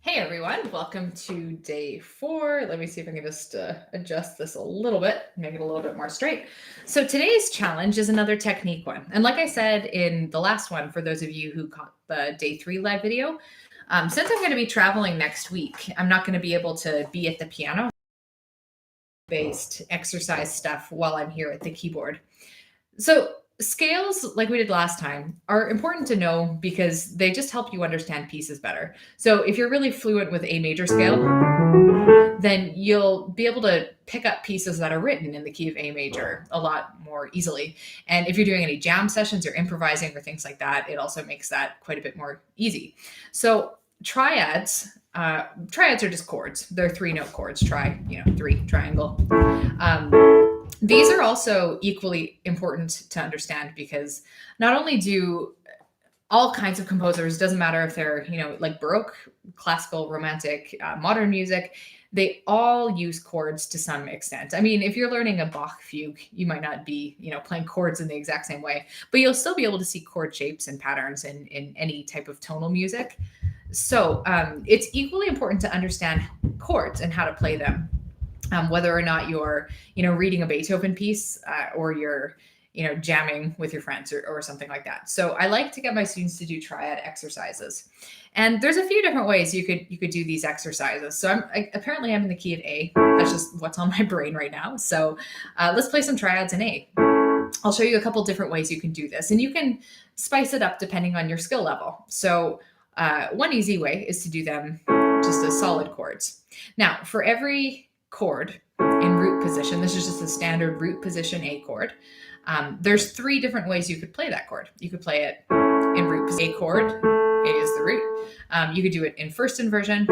Hey everyone, welcome to day 4. Let me see if I can just adjust this a little bit, make it a little bit more straight. So today's challenge is another technique one. And like I said in the last one, for those of you who caught the day 3 live video, since I'm going to be traveling next week, I'm not going to be able to be at the piano based exercise stuff while I'm here at the keyboard. So scales, like we did last time, are important to know because they just help you understand pieces better. So if you're really fluent with A major scale, then you'll be able to pick up pieces that are written in the key of A major a lot more easily. And if you're doing any jam sessions or improvising or things like that, it also makes that quite a bit more easy. So triads are just chords. They're 3-note chords. 3, triangle. These are also equally important to understand because not only do all kinds of composers, doesn't matter if they're, like Baroque, classical, romantic, modern music, they all use chords to some extent. I mean, if you're learning a Bach fugue, you might not be, playing chords in the exact same way, but you'll still be able to see chord shapes and patterns in any type of tonal music. So it's equally important to understand chords and how to play them. Whether or not you're, reading a Beethoven piece or you're, jamming with your friends or something like that. So I like to get my students to do triad exercises. And there's a few different ways you could do these exercises. So apparently I'm in the key of A. That's just what's on my brain right now. So let's play some triads in A. I'll show you a couple different ways you can do this, and you can spice it up depending on your skill level. So one easy way is to do them just as solid chords. Now, for every chord in root position, this is just a standard root position A chord. There's 3 different ways you could play that chord. You could play it in root position, A chord, A is the root. You could do it in first inversion.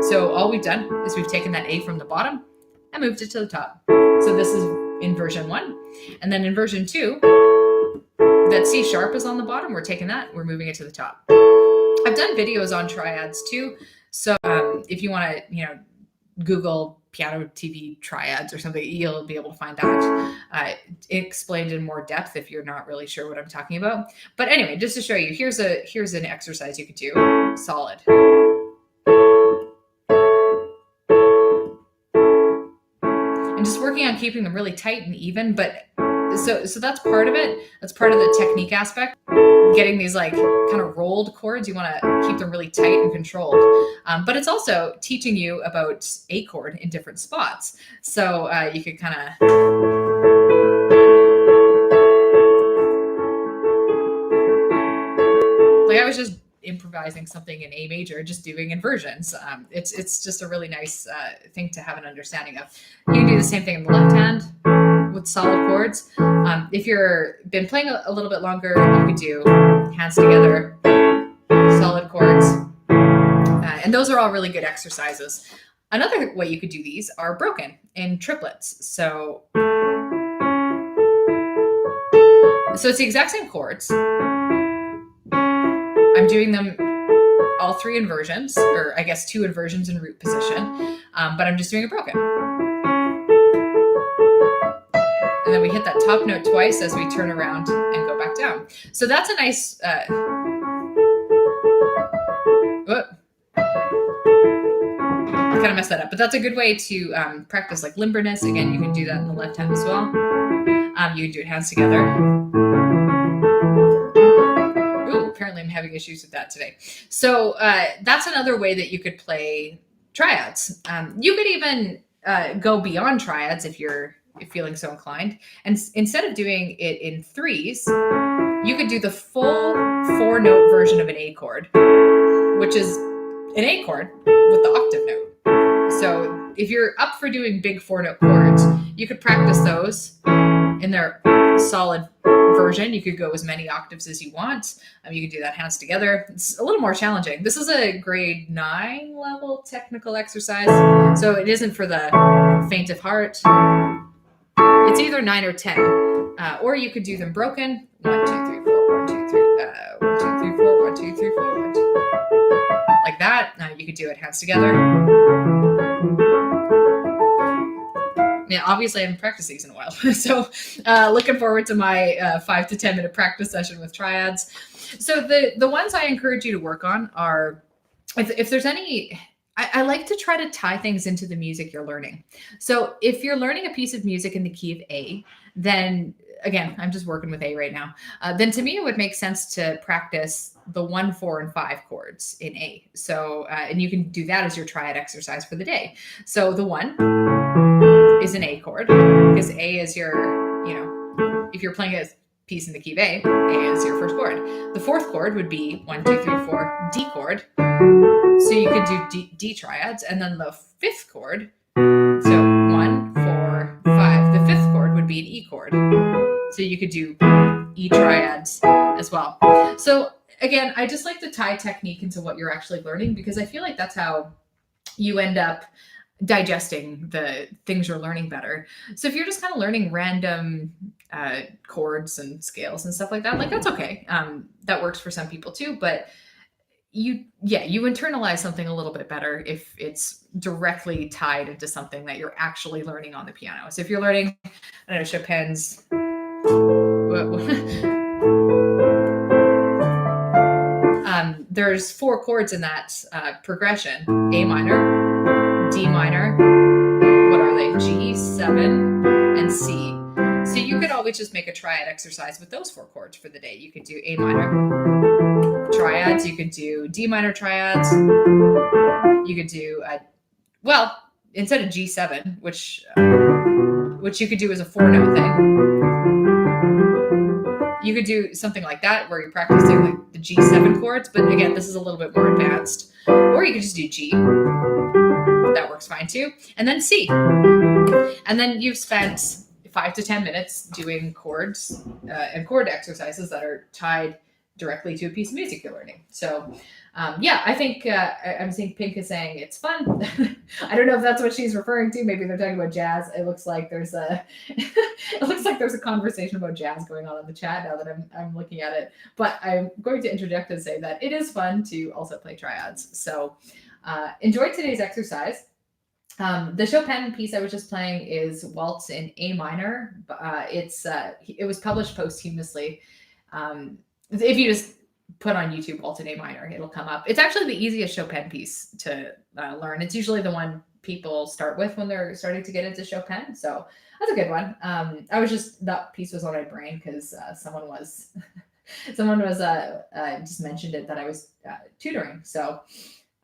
So all we've done is we've taken that A from the bottom and moved it to the top. So this is inversion 1. And then inversion 2, that C sharp is on the bottom. We're taking that, we're moving it to the top. I've done videos on triads too. So if you want to, Google piano TV triads or something, you'll be able to find that explained in more depth if you're not really sure what I'm talking about. But anyway, just to show you, here's an exercise you could do, solid. And just working on keeping them really tight and even, but so that's part of it. That's part of the technique aspect. Getting these like kind of rolled chords, you want to keep them really tight and controlled. But it's also teaching you about A chord in different spots. So you could kind of like I was just improvising something in A major, just doing inversions. It's just a really nice thing to have an understanding of. You can do the same thing in the left hand with solid chords. If you're been playing a little bit longer, you could do hands together, solid chords. And those are all really good exercises. Another way you could do these are broken in triplets. So it's the exact same chords. I'm doing them all 3 inversions, or I guess 2 inversions in root position, but I'm just doing a broken. And then we hit that top note twice as we turn around and go back down. So that's a nice, I kind of messed that up, but that's a good way to practice like limberness. Again, you can do that in the left hand as well. You can do it hands together. Ooh, apparently I'm having issues with that today. So that's another way that you could play triads. You could even go beyond triads if you're feeling so inclined. And instead of doing it in 3s, you could do the full 4-note version of an A chord, which is an A chord with the octave note. So if you're up for doing big 4-note chords, you could practice those in their solid version. You could go as many octaves as you want. You can do that hands together. It's a little more challenging. This is a grade 9 level technical exercise, so it isn't for the faint of heart. It's either 9 or 10, or you could do them broken. 1, 2, 3, 4, 1, 2, 3, 1, 2, 3, 4, 1, 2, 3, 4, 1, 2. Like that. You could do it hands together. Yeah, obviously I haven't practiced these in a while. So looking forward to my 5 to 10 minute practice session with triads. So the ones I encourage you to work on are, if there's any I like to try to tie things into the music you're learning. So if you're learning a piece of music in the key of A, then again, I'm just working with A right now. Then to me, it would make sense to practice the 1, 4, and 5 chords in A. So, and you can do that as your triad exercise for the day. So the 1 is an A chord because A is your, if you're playing a piece in the key of A is your first chord. The 4th chord would be 1, 2, 3, 4, D chord. So you could do D triads, and then the 5th chord, so 1, 4, 5. The 5th chord would be an E chord. So you could do E triads as well. So again, I just like to tie technique into what you're actually learning because I feel like that's how you end up digesting the things you're learning better. So if you're just kind of learning random chords and scales and stuff like that, like that's okay. That works for some people too, but you internalize something a little bit better if it's directly tied into something that you're actually learning on the piano. So if you're learning, I don't know, Chopin's there's 4 chords in that progression: A minor, D minor, what are they? G, 7, and C. So you could always just make a triad exercise with those 4 chords for the day. You could do A minor triads, you could do D minor triads, you could do well, instead of G7, which you could do as a 4-note thing, you could do something like that where you're practicing like the G7 chords, but again, this is a little bit more advanced. Or you could just do G. That works fine too. And then C. And then you've spent 5 to 10 minutes doing chords and chord exercises that are tied directly to a piece of music you're learning. So I think I'm seeing Pink is saying it's fun. I don't know if that's what she's referring to. Maybe they're talking about jazz. It looks like there's a conversation about jazz going on in the chat now that I'm looking at it. But I'm going to interject and say that it is fun to also play triads. So enjoy today's exercise. The Chopin piece I was just playing is Waltz in A minor. It was published posthumously. If you just put on YouTube Waltz in A minor, it'll come up. It's actually the easiest Chopin piece to learn. It's usually the one people start with when they're starting to get into Chopin. So that's a good one. That piece was on my brain because someone was just mentioned it that I was tutoring. So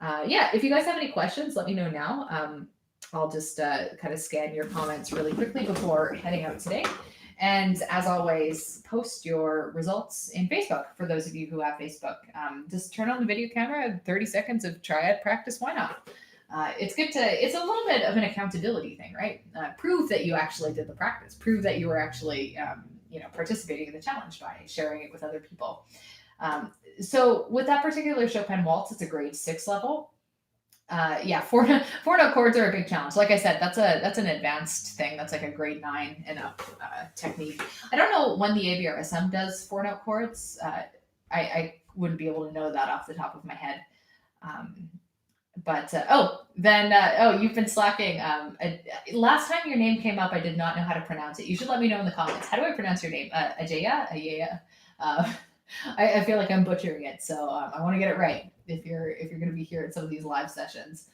if you guys have any questions, let me know now. I'll just kind of scan your comments really quickly before heading out today. And as always, post your results in Facebook for those of you who have Facebook. Just turn on the video camera, 30 seconds of triad practice. Why not? It's a little bit of an accountability thing, right? Prove that you actually did the practice. Prove that you were actually, participating in the challenge by sharing it with other people. So with that particular Chopin waltz, it's a grade 6 level. 4-note chords are a big challenge. Like I said, that's an advanced thing. That's like a grade 9 and up technique. I don't know when the ABRSM does 4-note chords. I wouldn't be able to know that off the top of my head. You've been slacking. Last time your name came up, I did not know how to pronounce it. You should let me know in the comments. How do I pronounce your name? Ajaya? I feel like I'm butchering it, so I want to get it right if you're going to be here at some of these live sessions.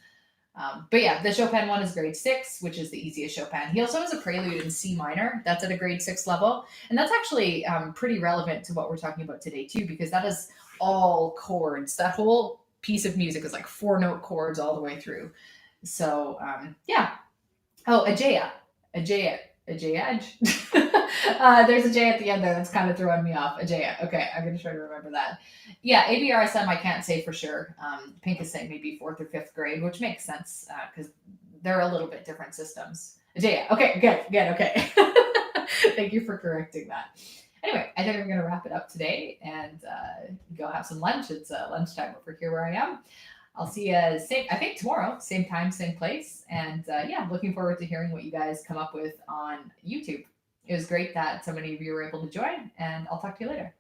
The Chopin one is grade 6, which is the easiest Chopin. He also has a prelude in C minor. That's at a grade 6 level. And that's actually pretty relevant to what we're talking about today too, because that is all chords. That whole piece of music is like 4-note chords all the way through. So Oh, Ajaya. There's a J at the end there that's kind of throwing me off. Ajaya. Okay, I'm going to try to remember that. Yeah, ABRSM, I can't say for sure. Pink is saying maybe 4th or 5th grade, which makes sense because they're a little bit different systems. Ajaya. Okay, good. Okay. Thank you for correcting that. Anyway, I think I'm going to wrap it up today and go have some lunch. It's lunchtime over here where I am. I'll see you tomorrow, same time, same place. And looking forward to hearing what you guys come up with on YouTube. It was great that so many of you were able to join, and I'll talk to you later.